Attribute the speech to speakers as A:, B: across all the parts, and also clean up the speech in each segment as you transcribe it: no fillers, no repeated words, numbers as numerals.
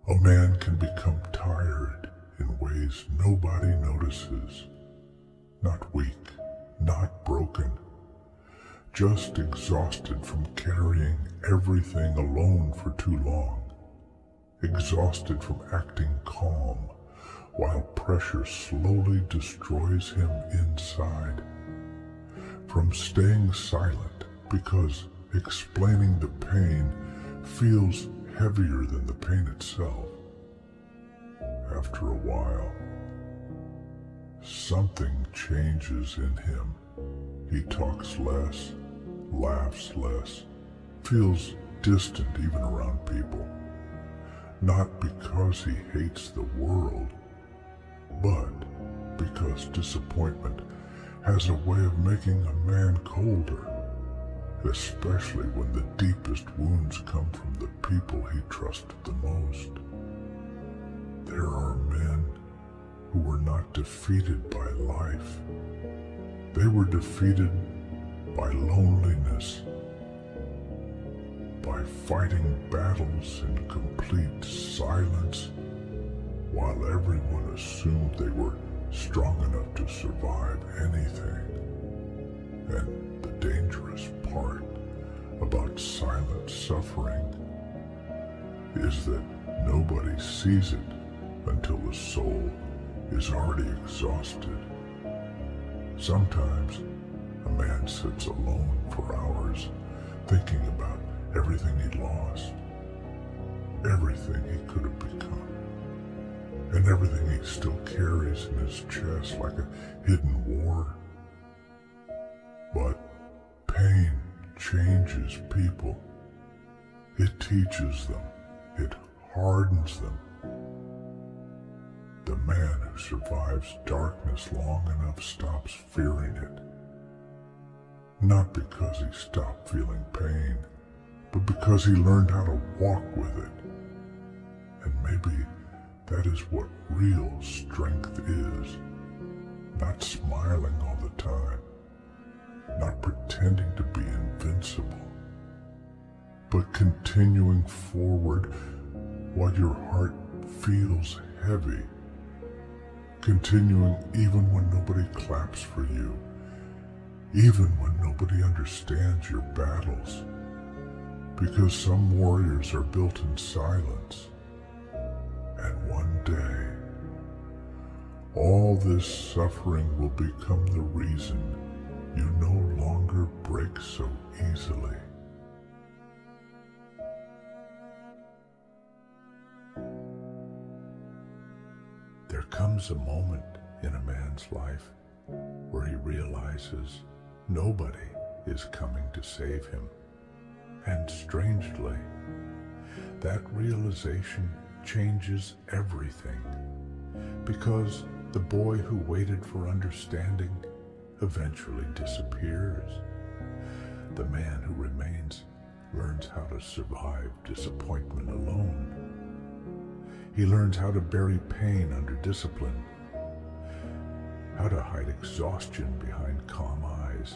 A: A man can become tired in ways nobody notices. Not weak, not broken, just exhausted from carrying everything alone for too long. Exhausted from acting calm while pressure slowly destroys him inside. From staying silent because explaining the pain feels heavier than the pain itself. After a while, something changes in him. He talks less, laughs less, feels distant even around people. Not because he hates the world, but because disappointment has a way of making a man colder, especially when the deepest wounds come from the people he trusted the most. There are men who were not defeated by life. They were defeated by loneliness, by fighting battles in complete silence, while everyone assumed they were strong enough to survive anything. And the dangerous part about silent suffering is that nobody sees it until the soul is already exhausted. Sometimes a man sits alone for hours thinking about everything he lost, everything he could have become, and everything he still carries in his chest like a hidden war. But pain changes people. It teaches them. It hardens them. The man who survives darkness long enough stops fearing it. Not because he stopped feeling pain, but because he learned how to walk with it. And maybe that is what real strength is. Not smiling all the time, not pretending to be invincible, but continuing forward while your heart feels heavy. Continuing even when nobody claps for you, even when nobody understands your battles. Because some warriors are built in silence. And one day, all this suffering will become the reason you no longer break so easily. There comes a moment in a man's life where he realizes nobody is coming to save him. And strangely, that realization changes everything, because the boy who waited for understanding eventually disappears. The man who remains learns how to survive disappointment alone. He learns how to bury pain under discipline, how to hide exhaustion behind calm eyes,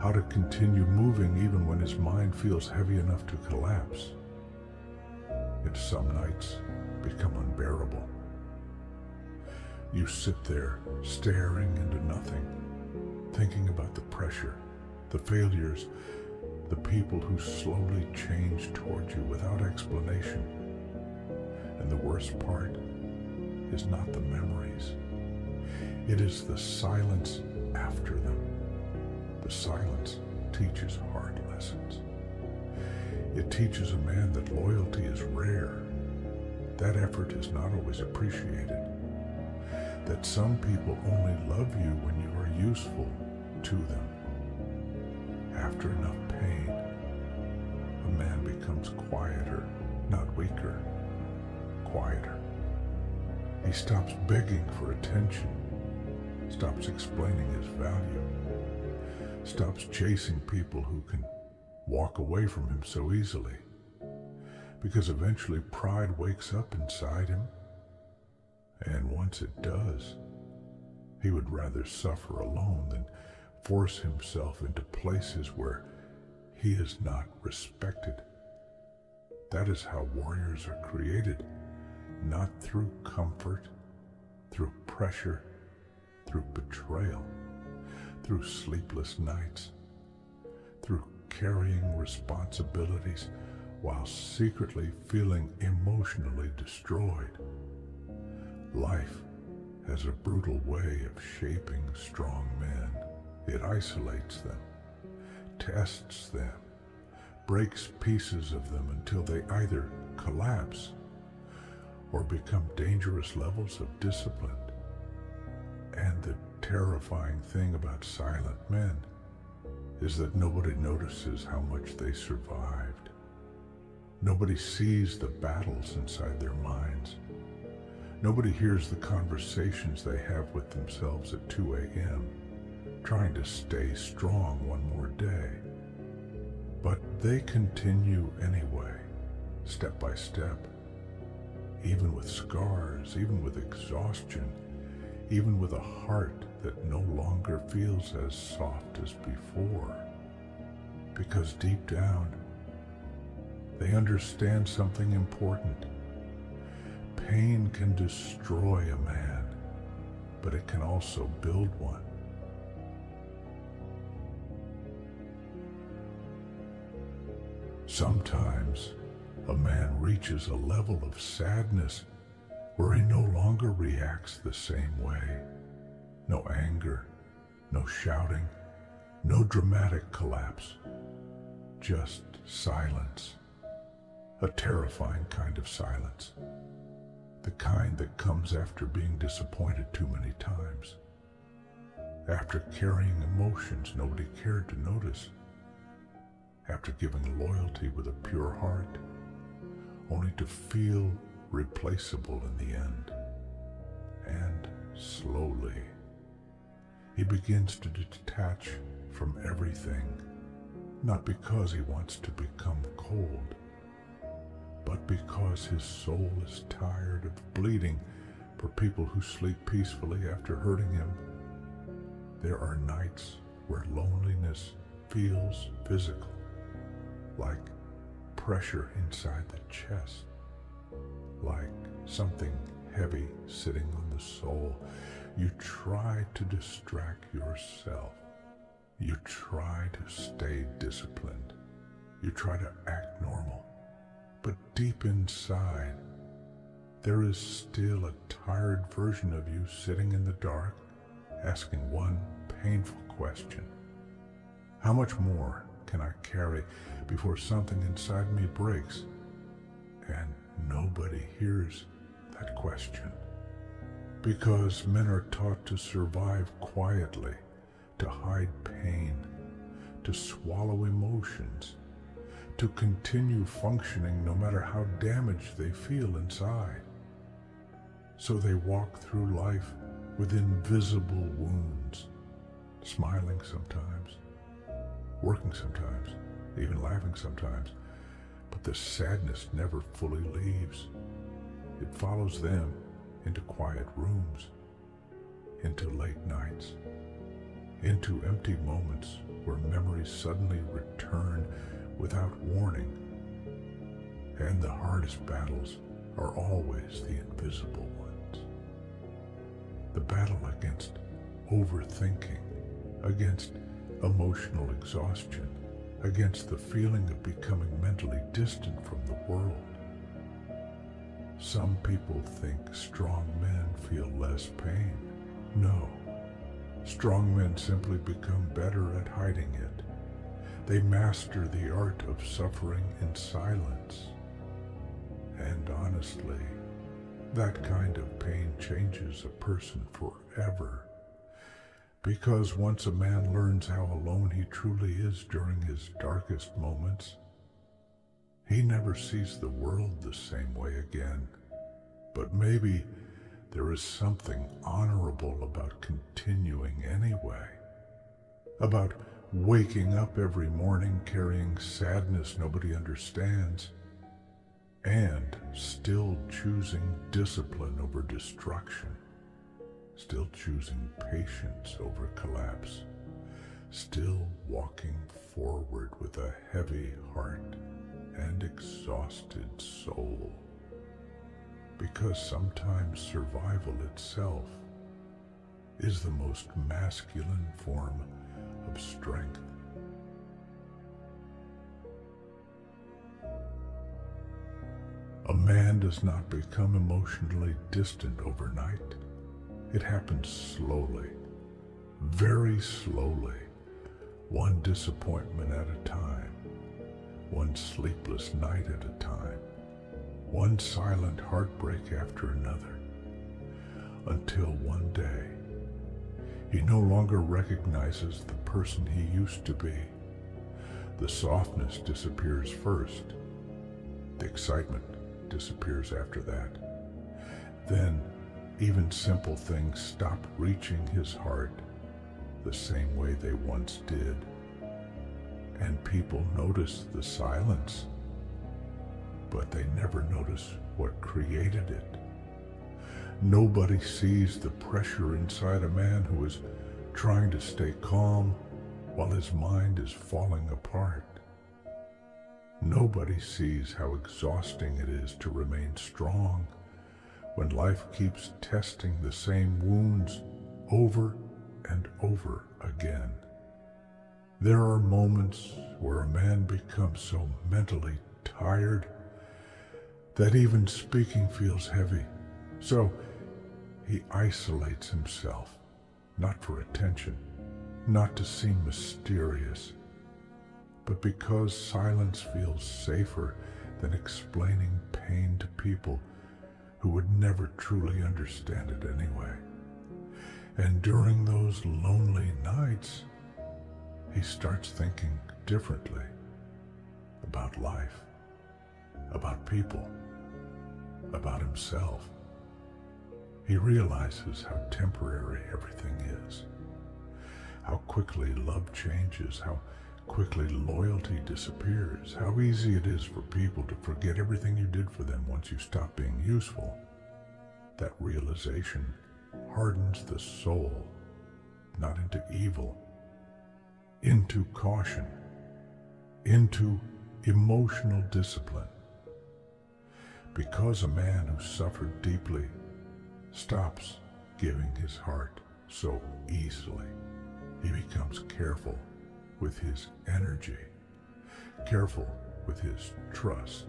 A: how to continue moving even when his mind feels heavy enough to collapse. Yet some nights become unbearable. You sit there staring into nothing, thinking about the pressure, the failures, the people who slowly change toward you without explanation. And the worst part is not the memories. It is the silence after them. The silence teaches hard lessons. It teaches a man that loyalty is rare, that effort is not always appreciated, that some people only love you when you are useful to them. After enough pain, a man becomes quieter, not weaker, quieter. He stops begging for attention, stops explaining his value, stops chasing people who can walk away from him so easily, because eventually pride wakes up inside him, and once it does, he would rather suffer alone than force himself into places where he is not respected. That is how warriors are created, not through comfort, through pressure, through betrayal, through sleepless nights, through carrying responsibilities while secretly feeling emotionally destroyed. Life has a brutal way of shaping strong men. It isolates them, tests them, breaks pieces of them until they either collapse or become dangerous levels of discipline. And the terrifying thing about silent men is that nobody notices how much they survived. Nobody sees the battles inside their minds. Nobody hears the conversations they have with themselves at 2 a.m., trying to stay strong one more day. But they continue anyway, step by step, even with scars, even with exhaustion, even with a heart that no longer feels as soft as before. Because deep down, they understand something important. Pain can destroy a man, but it can also build one. Sometimes a man reaches a level of sadness where he no longer reacts the same way. No anger, no shouting, no dramatic collapse, just silence. A terrifying kind of silence. The kind that comes after being disappointed too many times. After carrying emotions nobody cared to notice. After giving loyalty with a pure heart, only to feel replaceable in the end. And slowly, he begins to detach from everything, not because he wants to become cold, but because his soul is tired of bleeding for people who sleep peacefully after hurting him. There are nights where loneliness feels physical, like pressure inside the chest, like something heavy sitting on the soul. You try to distract yourself. You try to stay disciplined. You try to act normal. But deep inside, there is still a tired version of you sitting in the dark, asking one painful question. How much more can I carry before something inside me breaks? And nobody hears that question. Because men are taught to survive quietly, to hide pain, to swallow emotions, to continue functioning no matter how damaged they feel inside. So they walk through life with invisible wounds, smiling sometimes, working sometimes, even laughing sometimes, but the sadness never fully leaves. It follows them into quiet rooms, into late nights, into empty moments where memories suddenly return without warning. And the hardest battles are always the invisible ones. The battle against overthinking, against emotional exhaustion, against the feeling of becoming mentally distant from the world. Some people think strong men feel less pain. No. Strong men simply become better at hiding it. They master the art of suffering in silence. And honestly, that kind of pain changes a person forever. Because once a man learns how alone he truly is during his darkest moments, he never sees the world the same way again. But maybe there is something honorable about continuing anyway. About waking up every morning carrying sadness nobody understands, and still choosing discipline over destruction, still choosing patience over collapse, still walking forward with a heavy heart and exhausted soul. Because sometimes survival itself is the most masculine form of strength. A man does not become emotionally distant overnight. It happens slowly, very slowly, one disappointment at a time, one sleepless night at a time, one silent heartbreak after another, until one day he no longer recognizes the person he used to be. The softness disappears first. The excitement disappears after that. Then even simple things stop reaching his heart the same way they once did. And people notice the silence, but they never notice what created it. Nobody sees the pressure inside a man who is trying to stay calm while his mind is falling apart. Nobody sees how exhausting it is to remain strong when life keeps testing the same wounds over and over again. There are moments where a man becomes so mentally tired that even speaking feels heavy. So he isolates himself, not for attention, not to seem mysterious, but because silence feels safer than explaining pain to people who would never truly understand it anyway. And during those lonely nights, he starts thinking differently about life, about people, about himself. He realizes how temporary everything is, how quickly love changes, how quickly loyalty disappears, how easy it is for people to forget everything you did for them once you stop being useful. That realization hardens the soul, not into evil, into caution, into emotional discipline. Because a man who suffered deeply stops giving his heart so easily, he becomes careful with his energy, careful with his trust,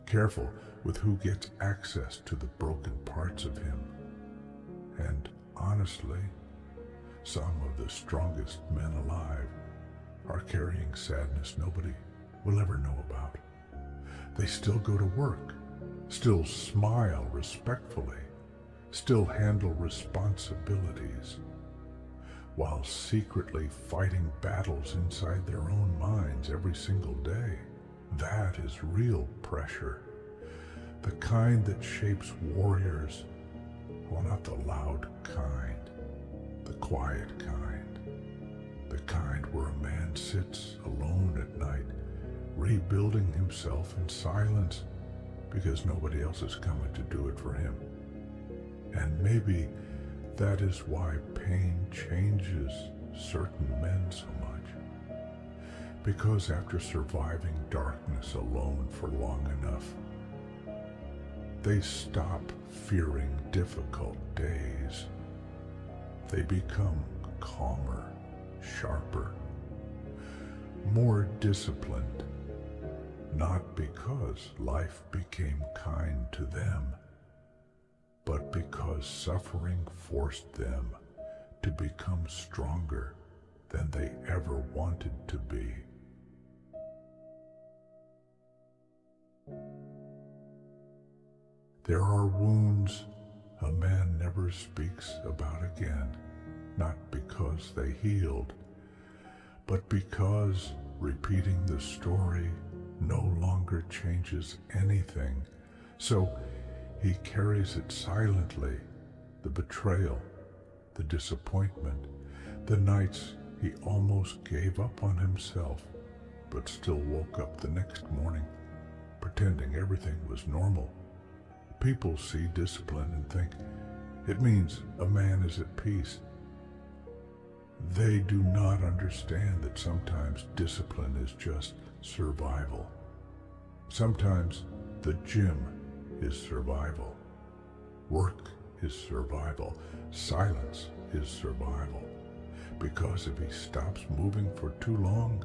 A: careful with who gets access to the broken parts of him. And honestly, some of the strongest men alive are carrying sadness nobody will ever know about. They still go to work, still smile respectfully, still handle responsibilities, while secretly fighting battles inside their own minds every single day. That is real pressure, the kind that shapes warriors, well, not the loud kind, the quiet kind, the kind where a man sits alone at night, rebuilding himself in silence because nobody else is coming to do it for him. And maybe that is why pain changes certain men so much. Because after surviving darkness alone for long enough, they stop fearing difficult days. They become calmer, sharper, more disciplined, not because life became kind to them, but because suffering forced them to become stronger than they ever wanted to be. There are wounds a man never speaks about again, not because they healed, but because repeating the story no longer changes anything. So he carries it silently, the betrayal, the disappointment, the nights he almost gave up on himself, but still woke up the next morning, pretending everything was normal. People see discipline and think it means a man is at peace. They do not understand that sometimes discipline is just survival. Sometimes the gym is survival. Work is survival. Silence is survival. Because if he stops moving for too long,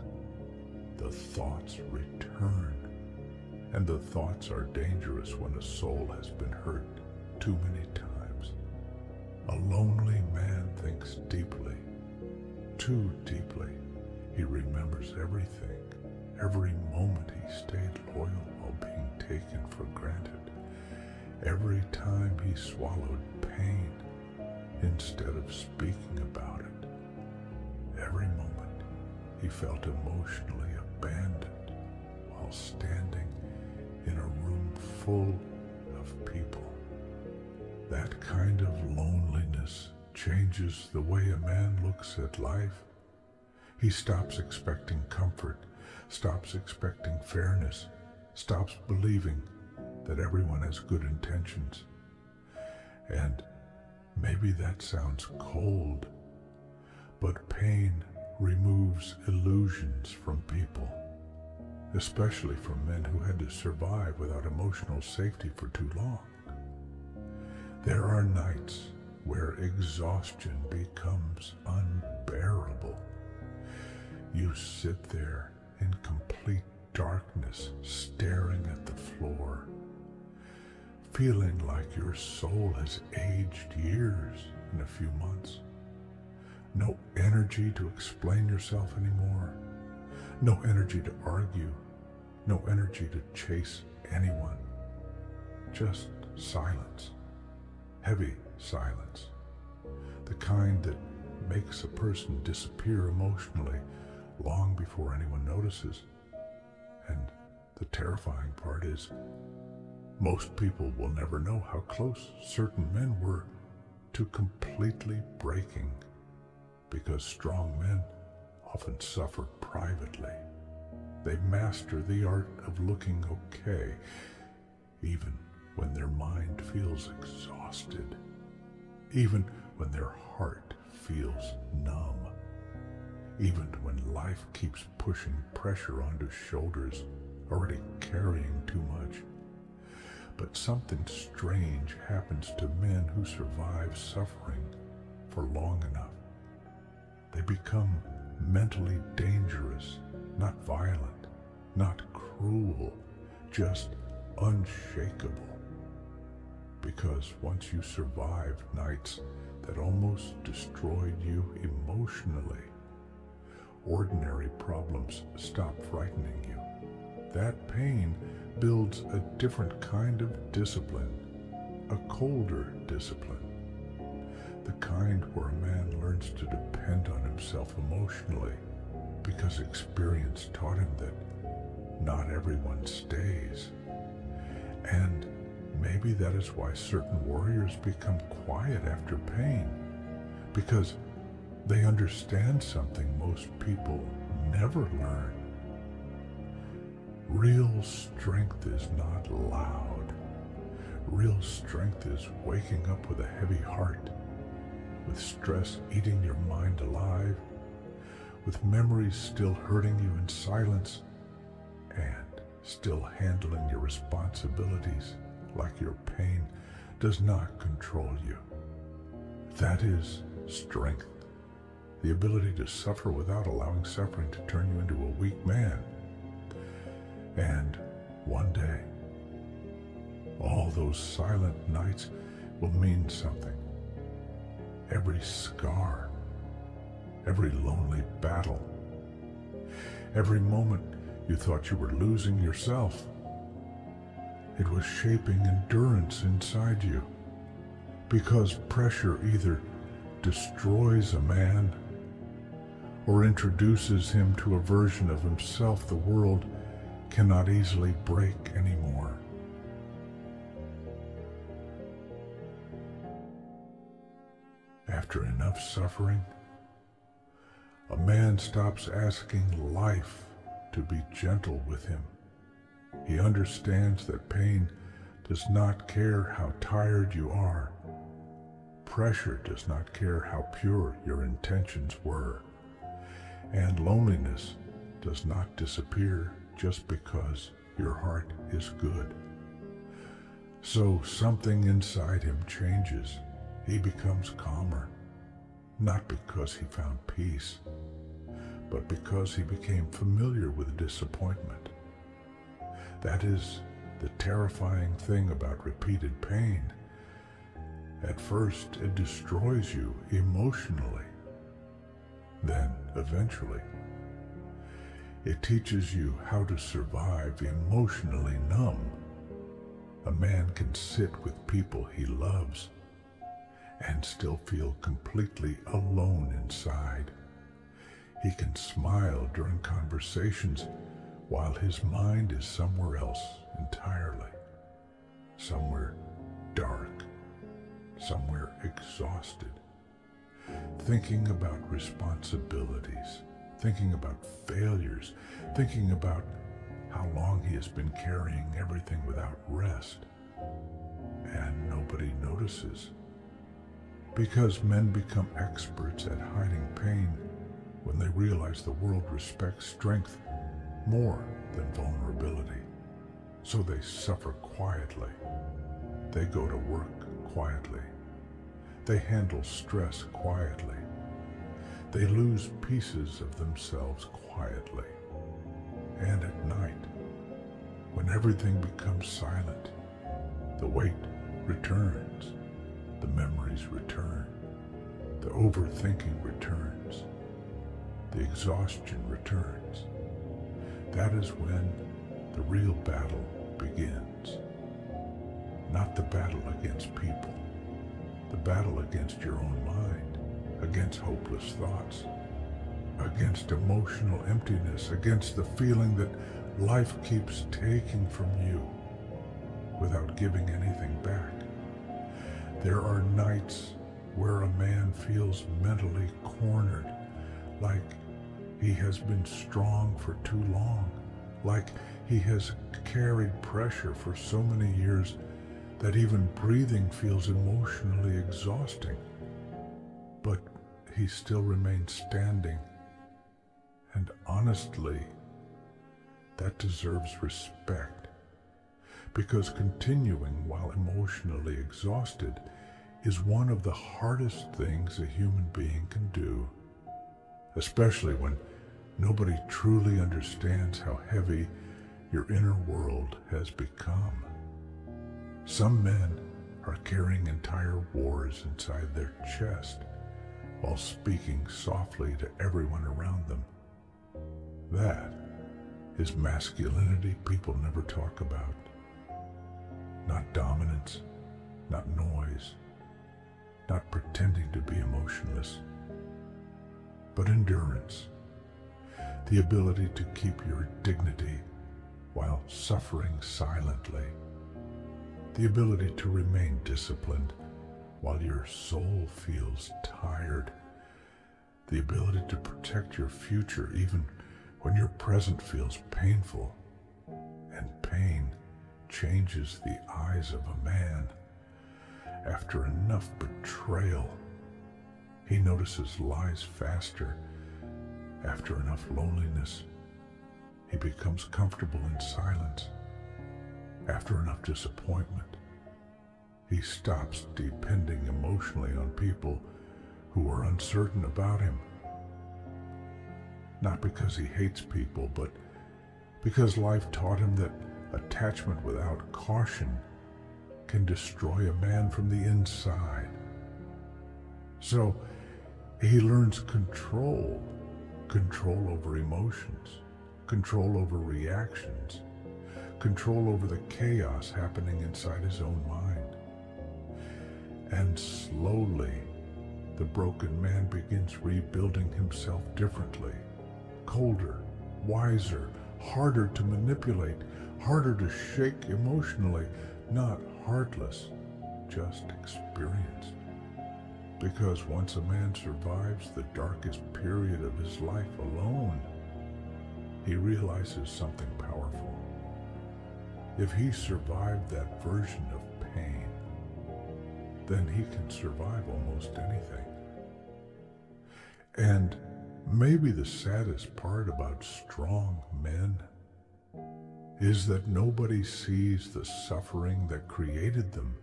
A: the thoughts return. And the thoughts are dangerous when a soul has been hurt too many times. A lonely man thinks deeply, too deeply. He remembers everything, every moment he stayed loyal while being taken for granted. Every time he swallowed pain instead of speaking about it. Every moment he felt emotionally abandoned while standing in a room full of people. That kind of loneliness changes the way a man looks at life. He stops expecting comfort, stops expecting fairness, stops believing that everyone has good intentions. And maybe that sounds cold, but pain removes illusions from people, especially from men who had to survive without emotional safety for too long. There are nights where exhaustion becomes unbearable. You sit there in complete darkness, staring at the floor, feeling like your soul has aged years in a few months. No energy to explain yourself anymore. No energy to argue. No energy to chase anyone. Just silence. Heavy silence. The kind that makes a person disappear emotionally long before anyone notices. And the terrifying part is, most people will never know how close certain men were to completely breaking, because strong men often suffer privately. They master the art of looking okay, even when their mind feels exhausted, even when their heart feels numb, even when life keeps pushing pressure onto shoulders already carrying too much. But something strange happens to men who survive suffering for long enough. They become mentally dangerous, not violent, not cruel, just unshakable. Because once you survived nights that almost destroyed you emotionally, ordinary problems stop frightening you. That pain builds a different kind of discipline, a colder discipline. The kind where a man learns to depend on himself emotionally because experience taught him that not everyone stays. And maybe that is why certain warriors become quiet after pain, because they understand something most people never learn. Real strength is not loud. Real strength is waking up with a heavy heart, with stress eating your mind alive, with memories still hurting you in silence, and still handling your responsibilities like your pain does not control you. That is strength, the ability to suffer without allowing suffering to turn you into a weak man. And one day, all those silent nights will mean something. Every scar, every lonely battle, every moment you thought you were losing yourself, it was shaping endurance inside you. Because pressure either destroys a man or introduces him to a version of himself the world cannot easily break anymore. After enough suffering, a man stops asking life to be gentle with him. He understands that pain does not care how tired you are. Pressure does not care how pure your intentions were. And loneliness does not disappear just because your heart is good. So something inside him changes. He becomes calmer, not because he found peace, but because he became familiar with disappointment. That is the terrifying thing about repeated pain. At first, it destroys you emotionally. Then, eventually, it teaches you how to survive emotionally numb. A man can sit with people he loves and still feel completely alone inside. He can smile during conversations while his mind is somewhere else entirely, somewhere dark, somewhere exhausted, thinking about responsibilities, thinking about failures, thinking about how long he has been carrying everything without rest. And nobody notices, because men become experts at hiding pain when they realize the world respects strength more than vulnerability. So they suffer quietly. They go to work quietly. They handle stress quietly. They lose pieces of themselves quietly. And at night, when everything becomes silent, the weight returns, the memories return, the overthinking returns, the exhaustion returns. That is when the real battle begins. Not the battle against people, the battle against your own mind, against hopeless thoughts, against emotional emptiness, against the feeling that life keeps taking from you without giving anything back. There are nights where a man feels mentally cornered, like he has been strong for too long, like he has carried pressure for so many years that even breathing feels emotionally exhausting. But he still remains standing. And honestly, that deserves respect, because continuing while emotionally exhausted is one of the hardest things a human being can do, especially when nobody truly understands how heavy your inner world has become. Some men are carrying entire wars inside their chest while speaking softly to everyone around them. That is masculinity people never talk about. Not dominance, not noise, not pretending to be emotionless, but endurance. The ability to keep your dignity while suffering silently. The ability to remain disciplined while your soul feels tired. The ability to protect your future even when your present feels painful. And pain changes the eyes of a man. After enough betrayal, he notices lies faster. After enough loneliness, he becomes comfortable in silence. After enough disappointment, he stops depending emotionally on people who are uncertain about him. Not because he hates people, but because life taught him that attachment without caution can destroy a man from the inside. So he learns control over emotions, control over reactions, control over the chaos happening inside his own mind. And slowly, the broken man begins rebuilding himself differently, colder, wiser, harder to manipulate, harder to shake emotionally, not heartless, just experienced. Because once a man survives the darkest period of his life alone, he realizes something powerful. If he survived that version of pain, then he can survive almost anything. And maybe the saddest part about strong men is that nobody sees the suffering that created them.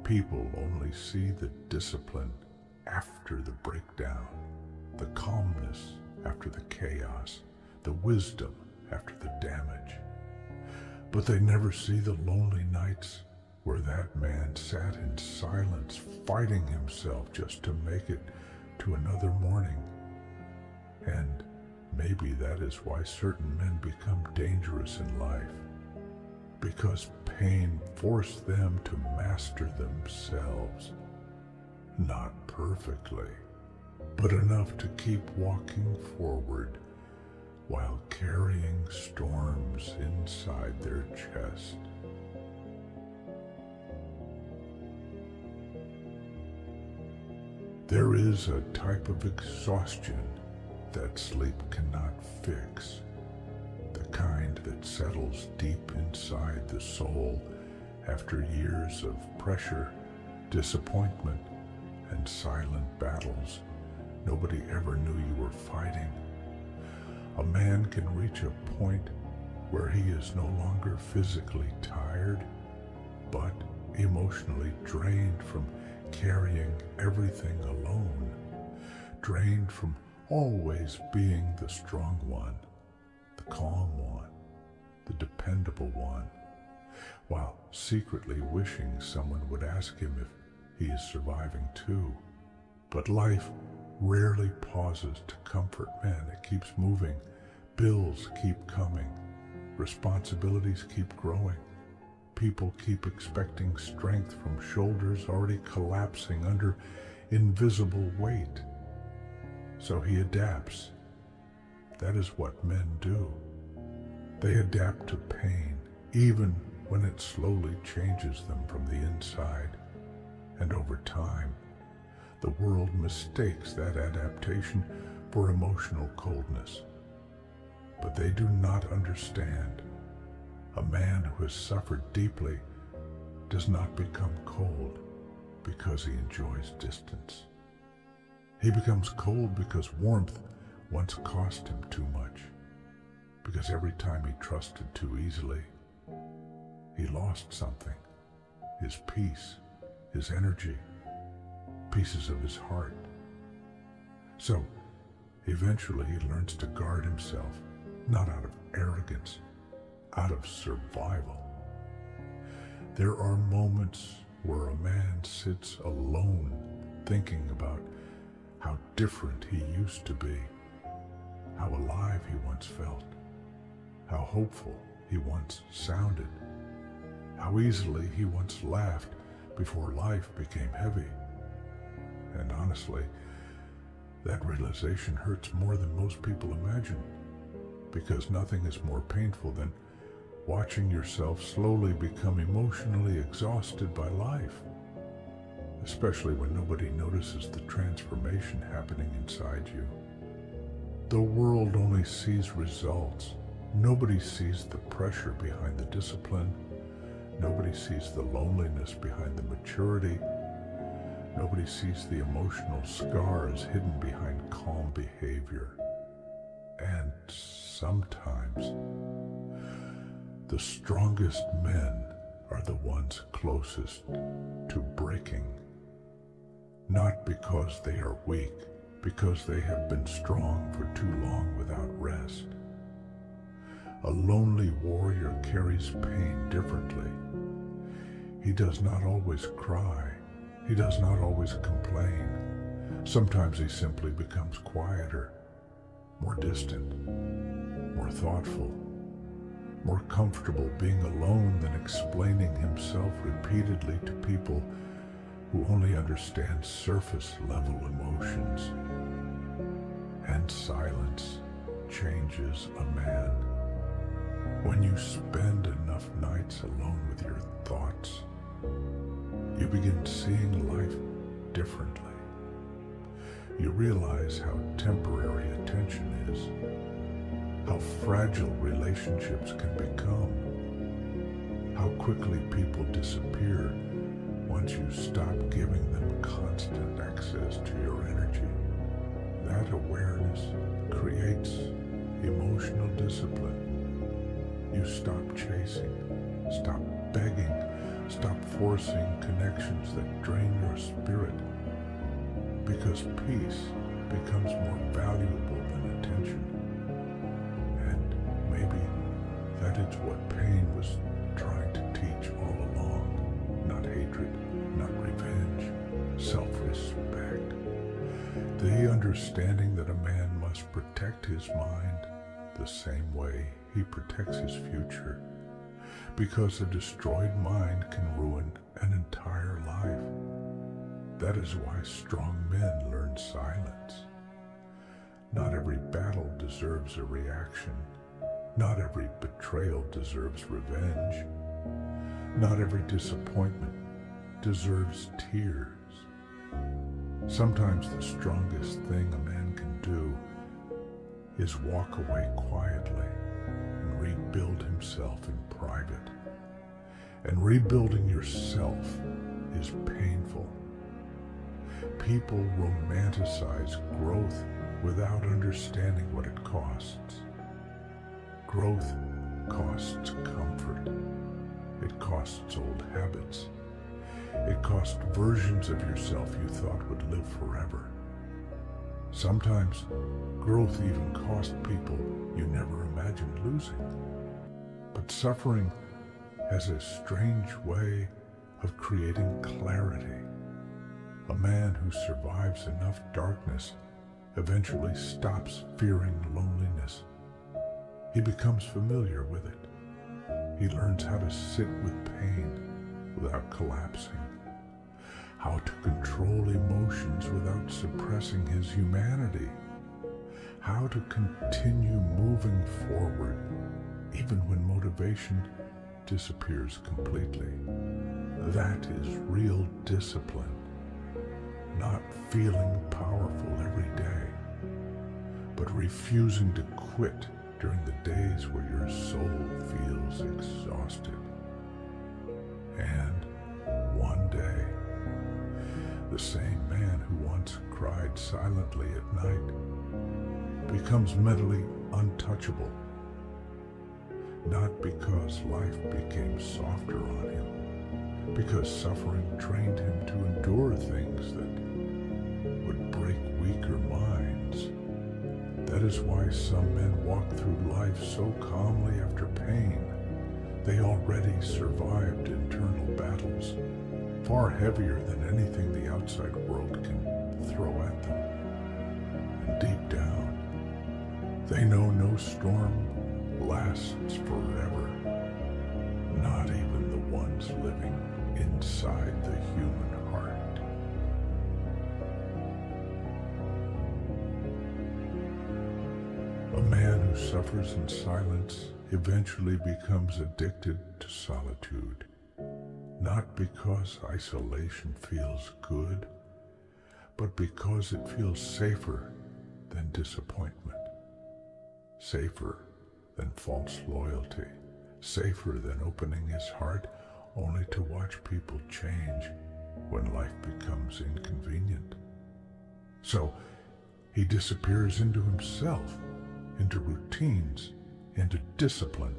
A: People only see the discipline after the breakdown, the calmness after the chaos, the wisdom after the damage. But they never see the lonely nights where that man sat in silence, fighting himself just to make it to another morning. And maybe that is why certain men become dangerous in life, because pain forced them to master themselves. Not perfectly, but enough to keep walking forward while carrying storms inside their chest. There is a type of exhaustion that sleep cannot fix, the kind that settles deep inside the soul after years of pressure, disappointment, and silent battles nobody ever knew you were fighting. A man can reach a point where he is no longer physically tired, but emotionally drained from carrying everything alone, drained from always being the strong one, the calm one, the dependable one, while secretly wishing someone would ask him if he is surviving too. But life rarely pauses to comfort men. It keeps moving. Bills keep coming. Responsibilities keep growing. People keep expecting strength from shoulders already collapsing under invisible weight. So he adapts. That is what men do. They adapt to pain, even when it slowly changes them from the inside. And over time, the world mistakes that adaptation for emotional coldness. But they do not understand. A man who has suffered deeply does not become cold because he enjoys distance. He becomes cold because warmth once cost him too much, because every time he trusted too easily, he lost something: his peace, his energy, pieces of his heart. So eventually he learns to guard himself, not out of arrogance, out of survival. There are moments where a man sits alone thinking about how different he used to be, how alive he once felt, how hopeful he once sounded, how easily he once laughed before life became heavy. And honestly, that realization hurts more than most people imagine, because nothing is more painful than watching yourself slowly become emotionally exhausted by life, especially when nobody notices the transformation happening inside you. The world only sees results. Nobody sees the pressure behind the discipline. Nobody sees the loneliness behind the maturity. Nobody sees the emotional scars hidden behind calm behavior. And sometimes, the strongest men are the ones closest to breaking. Not because they are weak, because they have been strong for too long without rest. A lonely warrior carries pain differently. He does not always cry. He does not always complain. Sometimes he simply becomes quieter, more distant, more thoughtful, more comfortable being alone than explaining himself repeatedly to people who only understand surface-level emotions. And silence changes a man. When you spend enough nights alone with your thoughts, you begin seeing life differently. You realize how temporary attention is, how fragile relationships can become, how quickly people disappear once you stop giving them constant access to your energy. That awareness creates emotional discipline. You stop chasing, stop begging, stop forcing connections that drain your spirit, because peace becomes more valuable than attention. And maybe that is what pain was trying to teach all along. Not hatred, not revenge, self-respect. The understanding that a man must protect his mind the same way he protects his future, because a destroyed mind can ruin an entire life. That is why strong men learn silence. Not every battle deserves a reaction. Not every betrayal deserves revenge. Not every disappointment deserves tears. Sometimes the strongest thing a man can do is walk away quietly and rebuild himself in private. And rebuilding yourself is painful. People romanticize growth without understanding what it costs. Growth costs comfort. It costs old habits. It costs versions of yourself you thought would live forever. Sometimes growth even costs people you never imagined losing. But suffering has a strange way of creating clarity. A man who survives enough darkness eventually stops fearing loneliness. He becomes familiar with it. He learns how to sit with pain without collapsing, how to control emotions without suppressing his humanity, how to continue moving forward even when motivation disappears completely. That is real discipline, not feeling powerful every day, but refusing to quit during the days where your soul feels exhausted. And one day, the same man who once cried silently at night becomes mentally untouchable, not because life became softer on him, because suffering trained him to endure things that would break weaker minds. That is why some men walk through life so calmly after pain. They already survived internal battles, far heavier than anything the outside world can throw at them. And deep down, they know no storm lasts forever, not even the ones living inside the human heart. A man who suffers in silence eventually becomes addicted to solitude, not because isolation feels good, but because it feels safer than disappointment, safer than false loyalty, safer than opening his heart only to watch people change when life becomes inconvenient. So he disappears into himself, into routines, into discipline,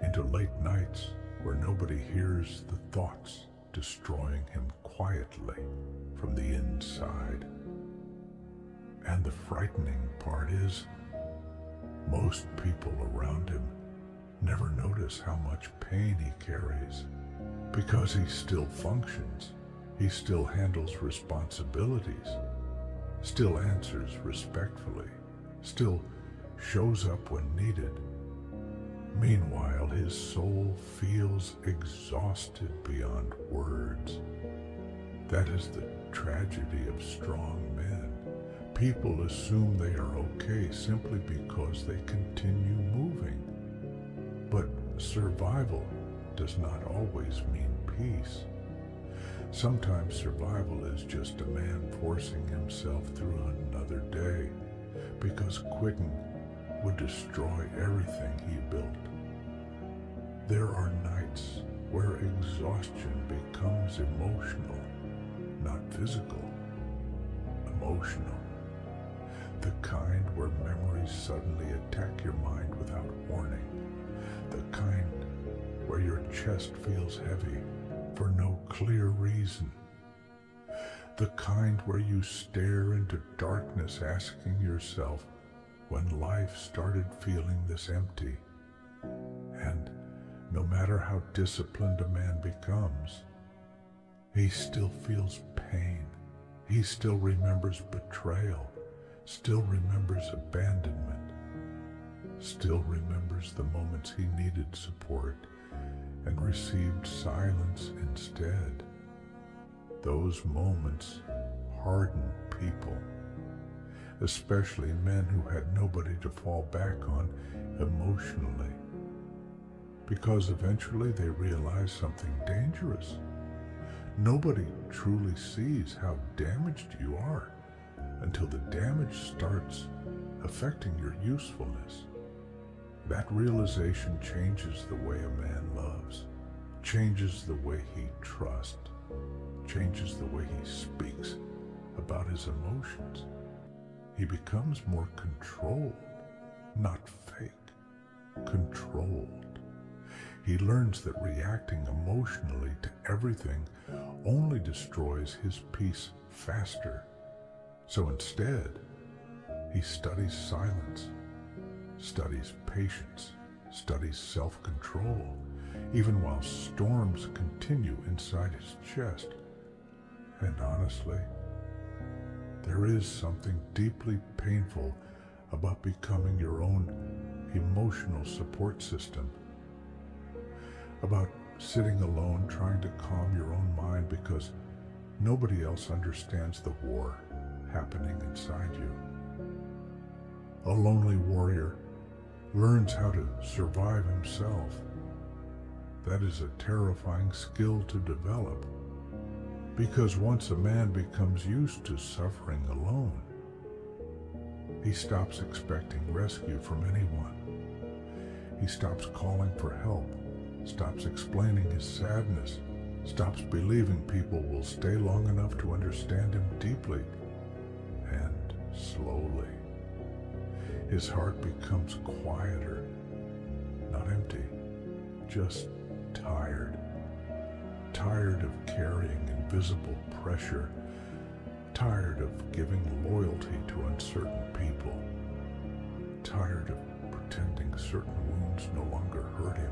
A: into late nights where nobody hears the thoughts destroying him quietly from the inside. And the frightening part is, most people around him never notice how much pain he carries, because he still functions, he still handles responsibilities, still answers respectfully, still shows up when needed. Meanwhile, his soul feels exhausted beyond words. That is the tragedy of strong men. People assume they are okay simply because they continue moving. But survival does not always mean peace. Sometimes survival is just a man forcing himself through another day, because quitting would destroy everything he built. There are nights where exhaustion becomes emotional, not physical, emotional. The kind where memories suddenly attack your mind without warning. The kind where your chest feels heavy for no clear reason. The kind where you stare into darkness asking yourself when life started feeling this empty. And no matter how disciplined a man becomes, he still feels pain. He still remembers betrayal, still remembers abandonment, still remembers the moments he needed support and received silence instead. Those moments harden people, especially men who had nobody to fall back on emotionally, because eventually they realize something dangerous. Nobody truly sees how damaged you are until the damage starts affecting your usefulness. That realization changes the way a man loves, changes the way he trusts, changes the way he speaks about his emotions. He becomes more controlled, not fake, controlled. He learns that reacting emotionally to everything only destroys his peace faster. So instead, he studies silence, studies patience, studies self-control, even while storms continue inside his chest. And honestly, there is something deeply painful about becoming your own emotional support system, about sitting alone trying to calm your own mind because nobody else understands the war happening inside you. A lonely warrior learns how to survive himself. That is a terrifying skill to develop, because once a man becomes used to suffering alone, he stops expecting rescue from anyone. He stops calling for help, stops explaining his sadness, stops believing people will stay long enough to understand him deeply. And slowly, his heart becomes quieter, not empty, just tired. Tired of carrying invisible pressure, tired of giving loyalty to uncertain people, tired of pretending certain wounds no longer hurt him.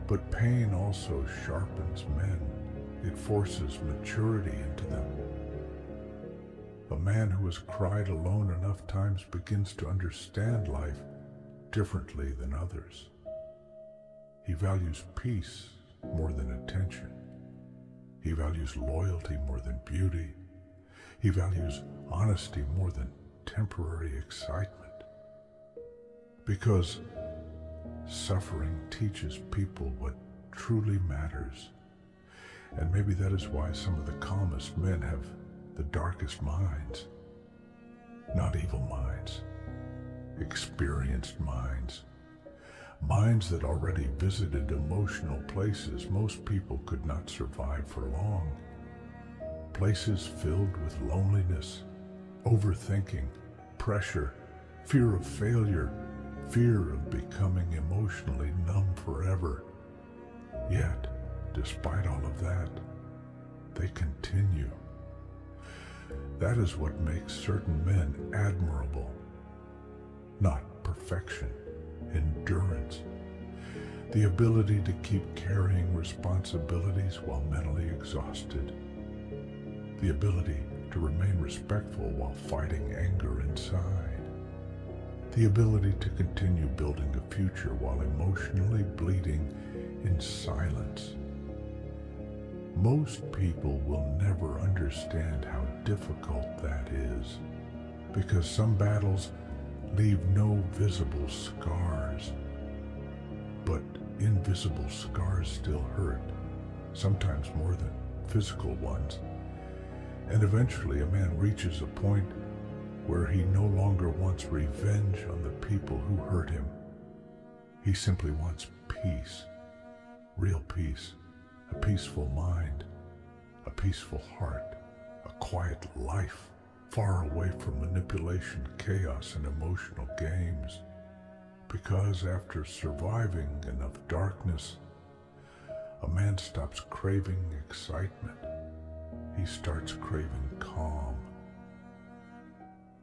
A: But pain also sharpens men. It forces maturity into them. A man who has cried alone enough times begins to understand life differently than others. He values peace more than attention. He values loyalty more than beauty. He values honesty more than temporary excitement. Because suffering teaches people what truly matters. And maybe that is why some of the calmest men have the darkest minds. Not evil minds, experienced minds. Minds that already visited emotional places most people could not survive for long. Places filled with loneliness, overthinking, pressure, fear of failure, fear of becoming emotionally numb forever. Yet, despite all of that, they continue. That is what makes certain men admirable. Not perfection, endurance, the ability to keep carrying responsibilities while mentally exhausted, the ability to remain respectful while fighting anger inside, the ability to continue building a future while emotionally bleeding in silence. Most people will never understand how difficult that is, because some battles leave no visible scars. But invisible scars still hurt, sometimes more than physical ones. And eventually a man reaches a point where he no longer wants revenge on the people who hurt him. He simply wants peace, real peace, a peaceful mind, a peaceful heart, a quiet life, far away from manipulation, chaos, and emotional games. Because after surviving enough darkness, a man stops craving excitement. He starts craving calm.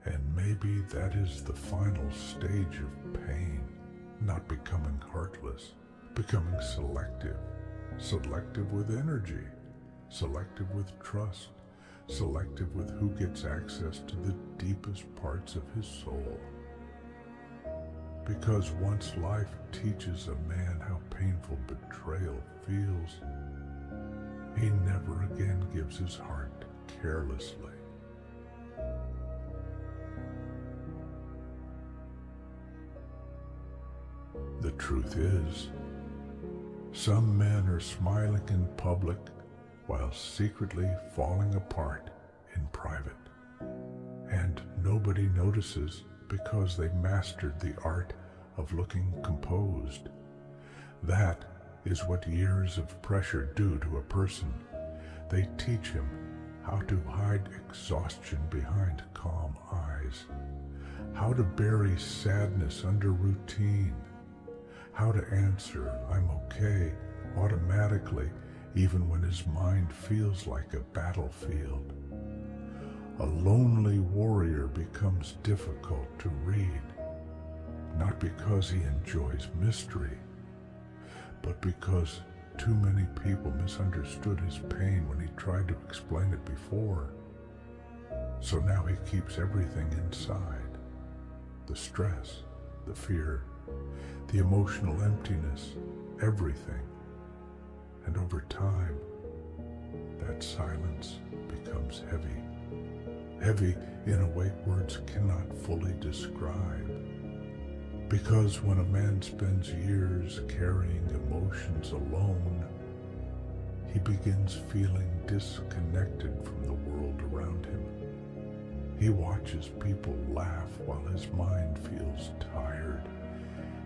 A: And maybe that is the final stage of pain, not becoming heartless, becoming selective. Selective with energy, selective with trust, selective with who gets access to the deepest parts of his soul. Because once life teaches a man how painful betrayal feels, he never again gives his heart carelessly. The truth is, some men are smiling in public while secretly falling apart in private. And nobody notices because they mastered the art of looking composed. That is what years of pressure do to a person. They teach him how to hide exhaustion behind calm eyes, how to bury sadness under routine, how to answer "I'm okay" automatically even when his mind feels like a battlefield. A lonely warrior becomes difficult to read, not because he enjoys mystery, but because too many people misunderstood his pain when he tried to explain it before. So now he keeps everything inside: the stress, the fear, the emotional emptiness, everything. And over time, that silence becomes heavy. Heavy in a way words cannot fully describe. Because when a man spends years carrying emotions alone, he begins feeling disconnected from the world around him. He watches people laugh while his mind feels tired.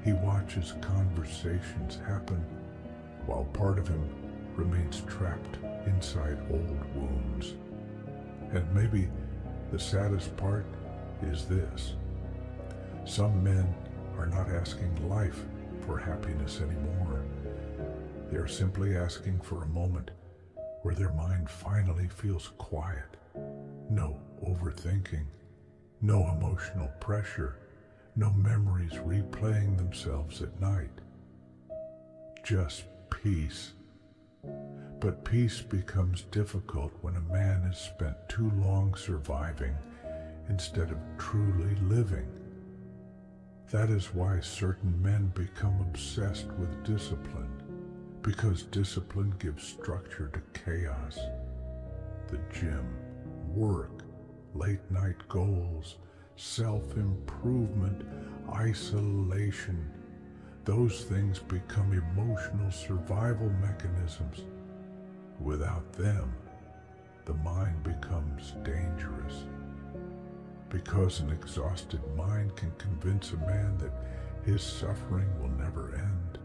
A: He watches conversations happen while part of him remains trapped inside old wounds. And maybe the saddest part is this: some men are not asking life for happiness anymore. They are simply asking for a moment where their mind finally feels quiet. No overthinking, no emotional pressure, no memories replaying themselves at night. Just peace. But peace becomes difficult when a man has spent too long surviving instead of truly living. That is why certain men become obsessed with discipline, because discipline gives structure to chaos. The gym, work, late-night goals, self-improvement, isolation, those things become emotional survival mechanisms. Without them, the mind becomes dangerous, because an exhausted mind can convince a man that his suffering will never end.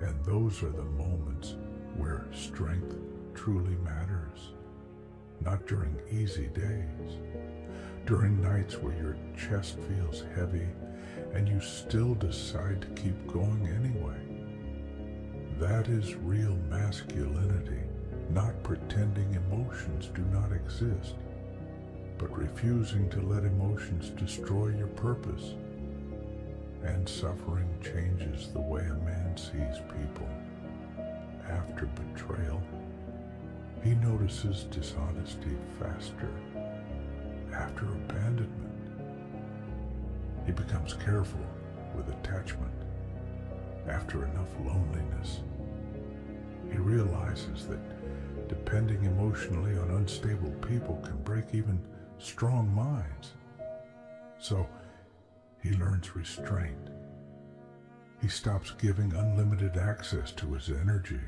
A: And those are the moments where strength truly matters. Not during easy days, during nights where your chest feels heavy and you still decide to keep going anyway. That is real masculinity, not pretending emotions do not exist, but refusing to let emotions destroy your purpose. And suffering changes the way a man sees people. After betrayal, he notices dishonesty faster. After abandonment, he becomes careful with attachment. After enough loneliness, he realizes that depending emotionally on unstable people can break even strong minds. So he learns restraint. He stops giving unlimited access to his energy,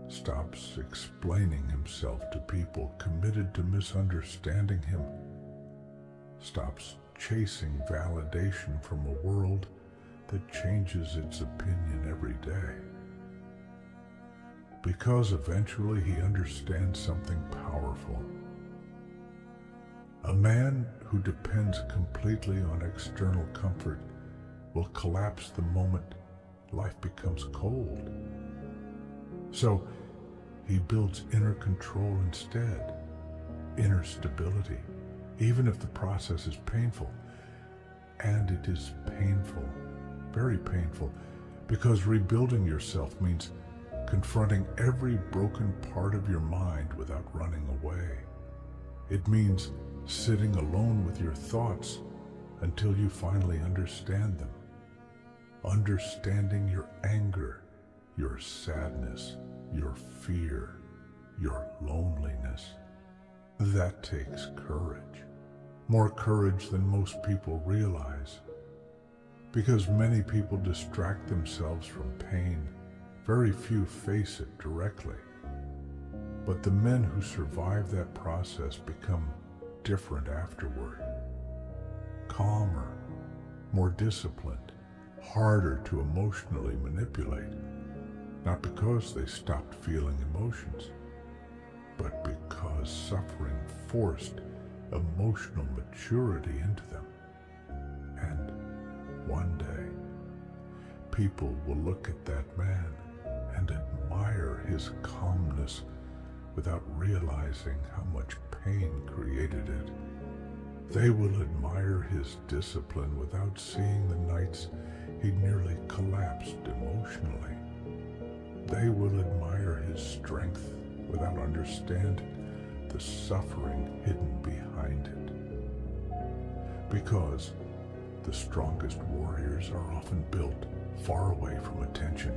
A: stops explaining himself to people committed to misunderstanding him, stops chasing validation from a world that changes its opinion every day. Because eventually he understands something powerful. A man who depends completely on external comfort will collapse the moment life becomes cold. So he builds inner control instead, inner stability, even if the process is painful. And it is painful, very painful, because rebuilding yourself means confronting every broken part of your mind without running away. It means sitting alone with your thoughts until you finally understand them. Understanding your anger, your sadness, your fear, your loneliness. That takes courage. More courage than most people realize. Because many people distract themselves from pain, very few face it directly. But the men who survive that process become different afterward. Calmer, more disciplined, harder to emotionally manipulate. Not because they stopped feeling emotions, but because suffering forced emotional maturity into them. And one day, people will look at that man and admire his calmness without realizing how much pain created it. They will admire his discipline without seeing the nights he nearly collapsed emotionally. They will admire his strength without understanding the suffering hidden behind it. Because the strongest warriors are often built far away from attention,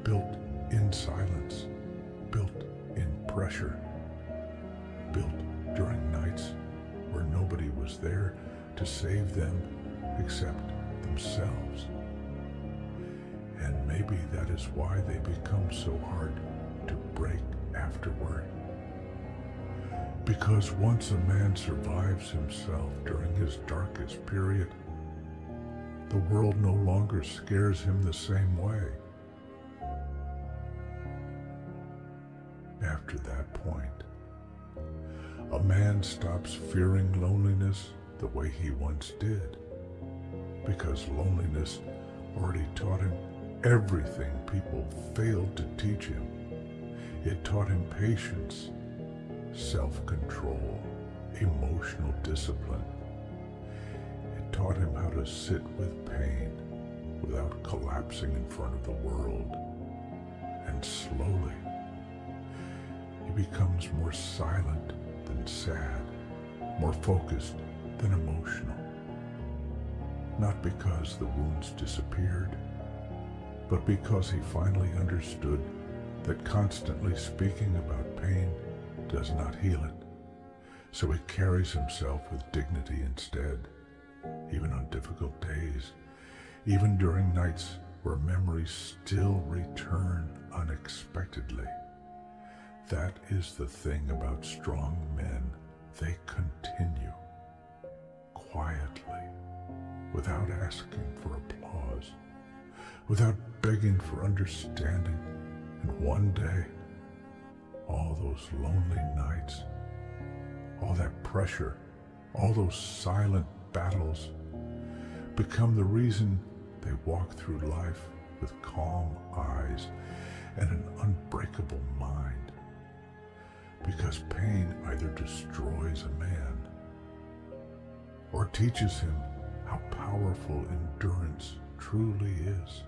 A: built in silence, built in pressure, built during nights where nobody was there to save them except themselves. And maybe that is why they become so hard to break afterward. Because once a man survives himself during his darkest period, the world no longer scares him the same way. After that point, a man stops fearing loneliness the way he once did, because loneliness already taught him everything people failed to teach him. It taught him patience, self-control, emotional discipline. It taught him how to sit with pain without collapsing in front of the world. And slowly, he becomes more silent than sad, more focused than emotional. Not because the wounds disappeared, but because he finally understood that constantly speaking about pain does not heal it. So he carries himself with dignity instead, even on difficult days, even during nights where memories still return unexpectedly. That is the thing about strong men. They continue quietly, without asking for applause, without begging for understanding. And one day, all those lonely nights, all that pressure, all those silent battles become the reason they walk through life with calm eyes and an unbreakable mind. Because pain either destroys a man or teaches him how powerful endurance truly is.